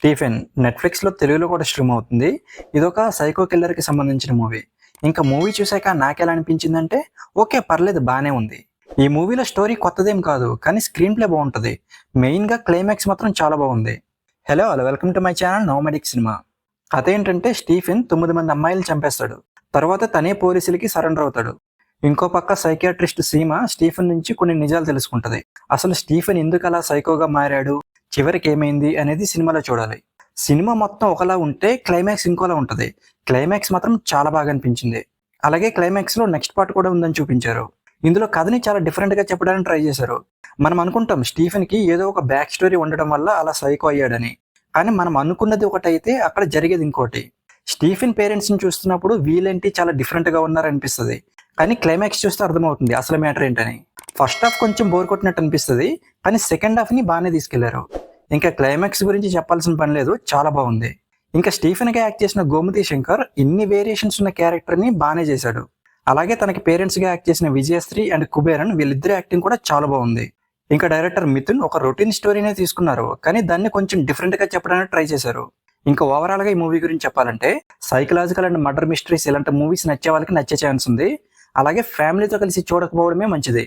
Stephen నెట్ఫ్లిక్స్లో తెలుగులో కూడా స్ట్రీమ్ అవుతుంది. ఇదొక సైకో కిల్లర్కి సంబంధించిన మూవీ. ఇంకా మూవీ చూసాక నాకెలా అనిపించిందంటే ఓకే పర్లేదు బాగానే ఉంది. ఈ మూవీలో స్టోరీ కొత్తదేం కాదు, కానీ స్క్రీన్ ప్లే బాగుంటుంది. మెయిన్గా క్లైమాక్స్ మాత్రం చాలా బాగుంది. Hello welcome to my channel nomadic cinema. కథ ఏంటంటే స్టీఫెన్ 9 మంది అమ్మాయిలు చంపేస్తాడు. తర్వాత తనే పోలీసులకి సరెండర్ అవుతాడు. ఇంకో పక్క సైకియాట్రిస్ట్ సీమ స్టీఫెన్ నుంచి కొన్ని నిజాలు తెలుసుకుంటది. అసలు స్టీఫెన్ ఎందుకు అలా సైకోగా మారాడు, చివరికి ఏమైంది అనేది సినిమాలో చూడాలి. సినిమా మొత్తం ఒకలా ఉంటే క్లైమాక్స్ ఇంకోలా ఉంటుంది. క్లైమాక్స్ మాత్రం చాలా బాగా అనిపించింది. అలాగే క్లైమాక్స్ లో నెక్స్ట్ పార్ట్ కూడా ఉందని చూపించారు. ఇందులో కథని చాలా డిఫరెంట్ గా చెప్పడానికి ట్రై చేశారు. మనం అనుకుంటాం స్టీఫెన్ కి ఏదో ఒక బ్యాక్ స్టోరీ ఉండడం వల్ల అలా సైకో అయ్యాడని, కానీ మనం అనుకున్నది ఒకటైతే అక్కడ జరిగేది ఇంకోటి. స్టీఫెన్ పేరెంట్స్ ని చూస్తున్నప్పుడు వీళ్ళేంటి చాలా డిఫరెంట్ గా ఉన్నారనిపిస్తుంది, కానీ క్లైమాక్స్ చూస్తే అర్థమవుతుంది అసలు మ్యాటర్ ఏంటని. ఫస్ట్ హాఫ్ కొంచెం బోర్ కొట్టినట్టు అనిపిస్తుంది, కానీ సెకండ్ హాఫ్ ని బాగానే తీసుకెళ్లారు. ఇంకా క్లైమాక్స్ గురించి చెప్పాల్సిన పని లేదు, చాలా బాగుంది. ఇంకా స్టీఫెన్ గా యాక్ట్ చేసిన గోమతి శంకర్ ఇన్ని వేరియేషన్స్ ఉన్న క్యారెక్టర్ ని బాగానే చేశాడు. అలాగే తనకి పేరెంట్స్ గా యాక్ట్ చేసిన విజయశ్రీ అండ్ కుబేరన్ వీళ్ళిద్దరి యాక్టింగ్ కూడా చాలా బాగుంది. ఇంకా డైరెక్టర్ మిథున్ ఒక రొటీన్ స్టోరీనే తీసుకున్నారు, కానీ దాన్ని కొంచెం డిఫరెంట్ గా చెప్పడానికి ట్రై చేశారు. ఇంకా ఓవరాల్ గా ఈ మూవీ గురించి చెప్పాలంటే సైకలాజికల్ అండ్ మర్డర్ మిస్టరీస్ ఇలాంటి మూవీస్ నచ్చే వాళ్ళకి నచ్చే ఛాన్స్ ఉంది. అలాగే ఫ్యామిలీతో కలిసి చూడకపోవడమే మంచిది.